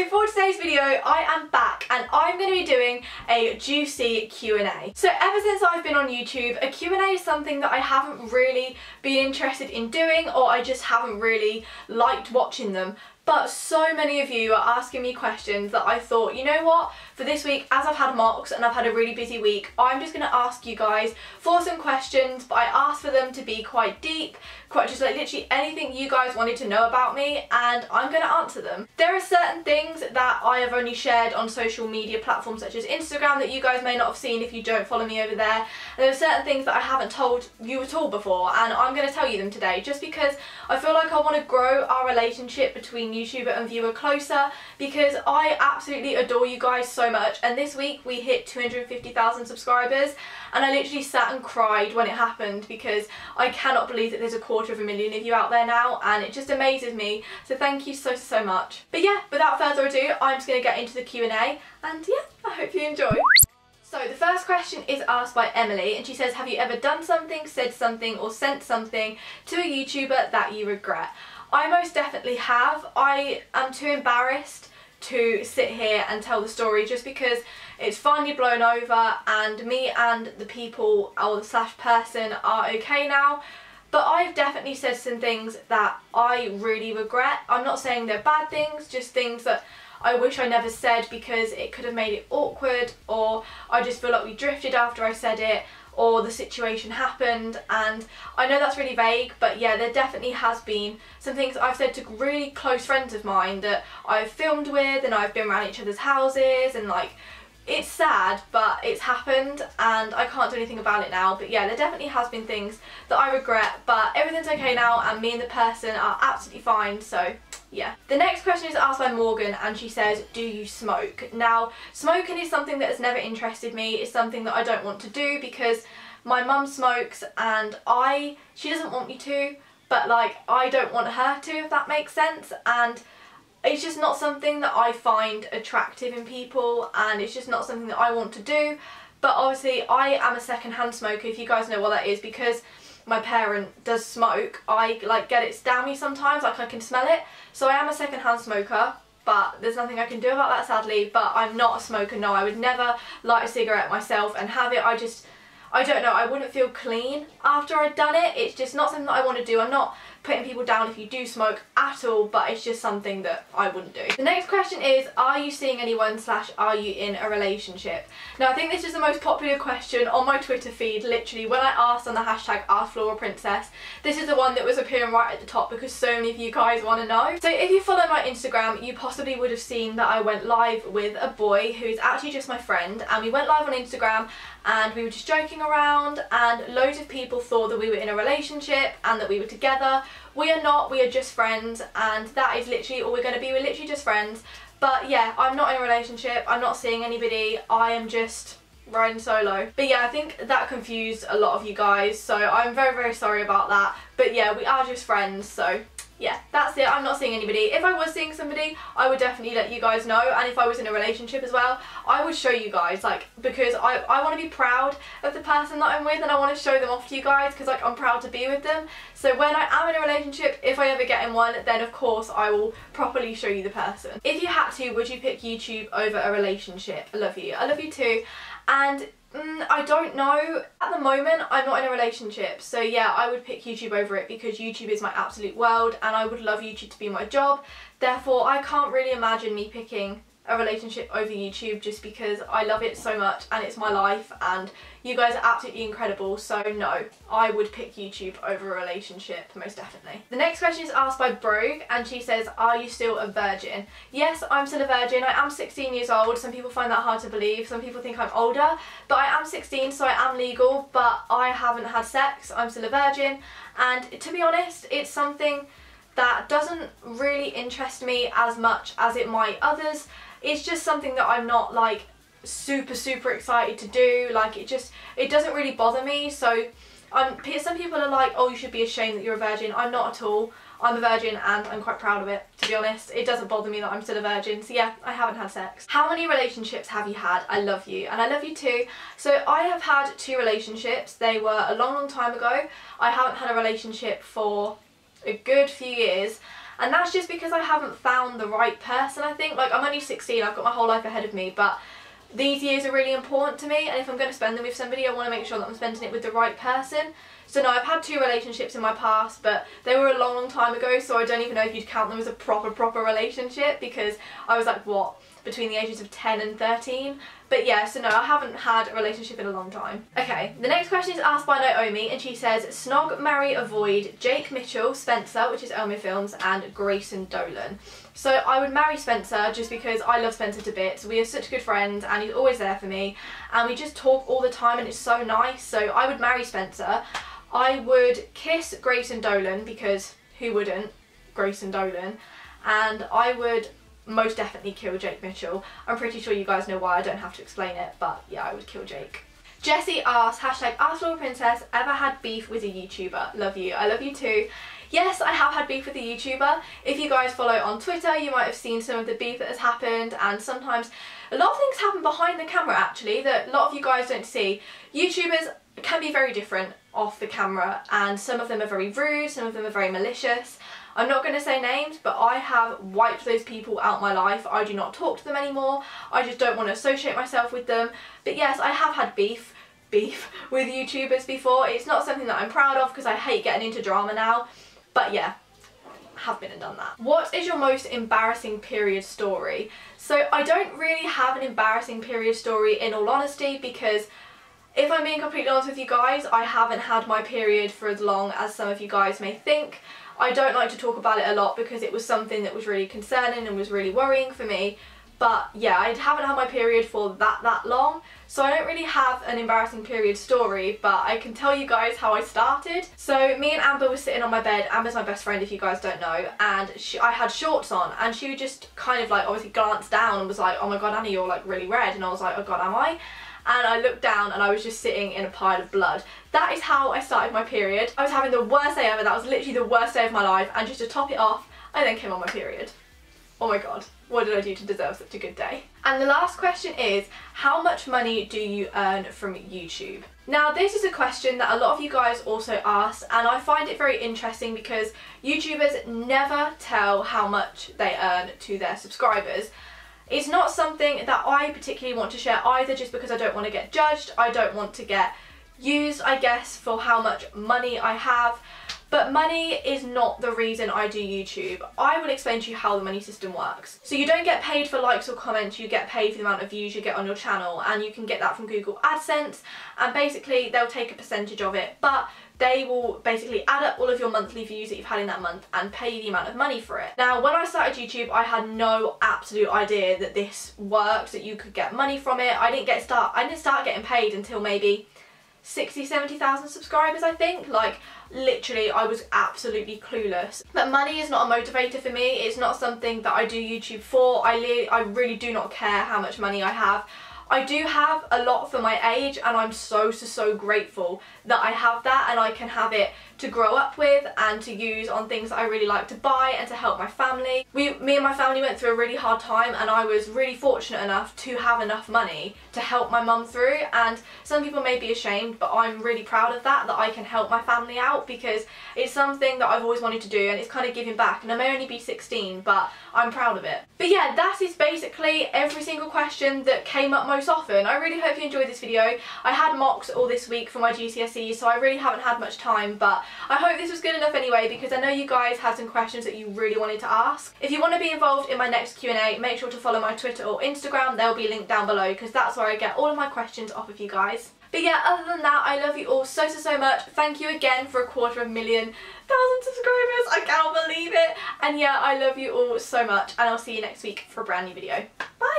So for today's video, I am back and I'm going to be doing a juicy Q&A. So ever since I've been on YouTube, a Q&A is something that I haven't really been interested in doing, or I just haven't really liked watching them. But so many of you are asking me questions that I thought, you know what, for this week, as I've had mocks and I've had a really busy week, I'm just going to ask you guys for some questions, but I asked for them to be quite deep, quite just like literally anything you guys wanted to know about me, and I'm going to answer them. There are certain things that I have only shared on social media platforms such as Instagram that you guys may not have seen if you don't follow me over there. And there are certain things that I haven't told you at all before, and I'm going to tell you them today just because I feel like I want to grow our relationship between YouTuber and viewer closer, because I absolutely adore you guys so much. And this week we hit 250,000 subscribers, and I literally sat and cried when it happened because I cannot believe that there's 250,000 of you out there now, and it just amazes me. So thank you so much. But yeah, without further ado, I'm just going to get into the Q&A, and yeah, I hope you enjoy. So the first question is asked by Emily, and she says, have you ever done something, said something or sent something to a YouTuber that you regret? I most definitely have. I am too embarrassed to sit here and tell the story just because it's finally blown over and me and the people or the slash person are okay now. But I've definitely said some things that I really regret. I'm not saying they're bad things, just things that I wish I never said because it could have made it awkward, or I just feel like we drifted after I said it, or the situation happened. And I know that's really vague, but yeah, there definitely has been some things I've said to really close friends of mine that I've filmed with, and I've been around each other's houses, and like, it's sad, but it's happened and I can't do anything about it now. But yeah, there definitely has been things that I regret, but everything's okay now and me and the person are absolutely fine, so yeah. The next question is asked by Morgan, and she says, do you smoke? Now, smoking is something that has never interested me. It's something that I don't want to do because my mum smokes and she doesn't want me to, but like, I don't want her to, if that makes sense. And it's just not something that I find attractive in people, and it's just not something that I want to do. But obviously I am a second-hand smoker, if you guys know what that is, because my parent does smoke. I like get it down me sometimes, like I can smell it. So I am a second-hand smoker, but there's nothing I can do about that, sadly. But I'm not a smoker, no. I would never light a cigarette myself and have it. I don't know, I wouldn't feel clean after I'd done it. It's just not something that I want to do. I'm not putting people down if you do smoke at all, but it's just something that I wouldn't do. The next question is, are you seeing anyone / are you in a relationship? Now, I think this is the most popular question on my Twitter feed. Literally, when I asked on the hashtag #AskFloraPrincess, this is the one that was appearing right at the top because so many of you guys want to know. So if you follow my Instagram, you possibly would have seen that I went live with a boy who is actually just my friend, and we went live on Instagram and we were just joking around, and loads of people thought that we were in a relationship and that we were together. We are not, we are just friends, and that is literally all we're going to be. We're literally just friends. But yeah, I'm not in a relationship, I'm not seeing anybody, I am just riding solo. But yeah, I think that confused a lot of you guys, so I'm very sorry about that. But yeah, we are just friends, so yeah, that's it. I'm not seeing anybody. If I was seeing somebody, I would definitely let you guys know, and if I was in a relationship as well, I would show you guys, like, because I want to be proud of the person that I'm with, and I want to show them off to you guys because like I'm proud to be with them. So when I am in a relationship, if I ever get in one, then of course I will properly show you the person. If you had to, would you pick YouTube over a relationship? I love you. I love you too. And I don't know. At the moment, I'm not in a relationship, so yeah, I would pick YouTube over it because YouTube is my absolute world and I would love YouTube to be my job. Therefore, I can't really imagine me picking a relationship over YouTube just because I love it so much and it's my life and you guys are absolutely incredible. So no, I would pick YouTube over a relationship, most definitely. The next question is asked by Brogue, and she says, are you still a virgin? Yes, I'm still a virgin. I am 16 years old. Some people find that hard to believe. Some people think I'm older, but I am 16, so I am legal, but I haven't had sex. I'm still a virgin, and to be honest, it's something that doesn't really interest me as much as it might others. It's just something that I'm not like super excited to do. Like, it doesn't really bother me. So some people are like, oh, you should be ashamed that you're a virgin. I'm not at all. I'm a virgin and I'm quite proud of it, to be honest. It doesn't bother me that I'm still a virgin. So yeah, I haven't had sex. How many relationships have you had? I love you, and I love you too. So I have had 2 relationships. They were a long time ago. I haven't had a relationship for a good few years, and that's just because I haven't found the right person, I think. Like, I'm only 16, I've got my whole life ahead of me, but these years are really important to me, and if I'm going to spend them with somebody, I want to make sure that I'm spending it with the right person. So no, I've had 2 relationships in my past, but they were a long, long time ago, so I don't even know if you'd count them as a proper relationship, because I was like, what, between the ages of 10 and 13? But yeah, so no, I haven't had a relationship in a long time. Okay, the next question is asked by Naomi, and she says, snog, marry, avoid Jake Mitchell, Spencer, which is Elmer Films, and Grayson Dolan. So I would marry Spencer just because I love Spencer to bits. We are such good friends and he's always there for me, and we just talk all the time and it's so nice. So I would marry Spencer. I would kiss Grayson Dolan, because who wouldn't? Grayson Dolan. And I would most definitely kill Jake Mitchell. I'm pretty sure you guys know why, I don't have to explain it, but yeah, I would kill Jake. Jessie asks, hashtag Ask Laura Princess, ever had beef with a YouTuber? Love you. I love you too. Yes, I have had beef with a YouTuber. If you guys follow on Twitter, you might have seen some of the beef that has happened, and sometimes a lot of things happen behind the camera actually that a lot of you guys don't see. YouTubers can be very different off the camera, and some of them are very rude, some of them are very malicious. I'm not going to say names, but I have wiped those people out my life. I do not talk to them anymore. I just don't want to associate myself with them. But yes, I have had beef with YouTubers before. It's not something that I'm proud of because I hate getting into drama now. But yeah, have been and done that. What is your most embarrassing period story? So I don't really have an embarrassing period story, in all honesty, because if I'm being completely honest with you guys, I haven't had my period for as long as some of you guys may think. I don't like to talk about it a lot because it was something that was really concerning and was really worrying for me. But yeah, I haven't had my period for that long, so I don't really have an embarrassing period story, but I can tell you guys how I started. So me and Amber were sitting on my bed. Amber's my best friend, if you guys don't know, and I had shorts on, and she just kind of like obviously glanced down and was like, oh my god, Annie, you're like really red. And I was like, oh god, am I? And I looked down and I was just sitting in a pile of blood. That is how I started my period. I was having the worst day ever. That was literally the worst day of my life, and just to top it off, I then came on my period. Oh my god, what did I do to deserve such a good day? And the last question is, how much money do you earn from YouTube? Now this is a question that a lot of you guys also ask, and I find it very interesting because YouTubers never tell how much they earn to their subscribers. It's not something that I particularly want to share either, just because I don't want to get judged. I don't want to get used, I guess, for how much money I have. But money is not the reason I do YouTube. I will explain to you how the money system works. So you don't get paid for likes or comments, you get paid for the amount of views you get on your channel, and you can get that from Google AdSense, and basically they'll take a percentage of it, but they will basically add up all of your monthly views that you've had in that month and pay you the amount of money for it. Now, when I started YouTube, I had no absolute idea that this worked, that you could get money from it. I didn't start getting paid until maybe 60,000-70,000 subscribers, I think. Like, literally, I was absolutely clueless. But money is not a motivator for me. It's not something that I do YouTube for. I really do not care how much money I have. I do have a lot for my age, and I'm so grateful that I have that, and I can have it to grow up with and to use on things that I really like to buy and to help my family. Me and my family went through a really hard time, and I was really fortunate enough to have enough money to help my mum through, and some people may be ashamed, but I'm really proud of that I can help my family out, because it's something that I've always wanted to do, and it's kind of giving back, and I may only be 16, but I'm proud of it. But yeah, that is basically every single question that came up most often. I really hope you enjoyed this video. I had mocks all this week for my GCSEs, so I really haven't had much time, but I hope this was good enough anyway, because I know you guys had some questions that you really wanted to ask. If you want to be involved in my next Q&A, make sure to follow my Twitter or Instagram. They'll be linked down below, because that's where I get all of my questions off of you guys. But yeah, other than that, I love you all so much. Thank you again for 250,000 subscribers. I cannot believe it. And yeah, I love you all so much, and I'll see you next week for a brand new video. Bye!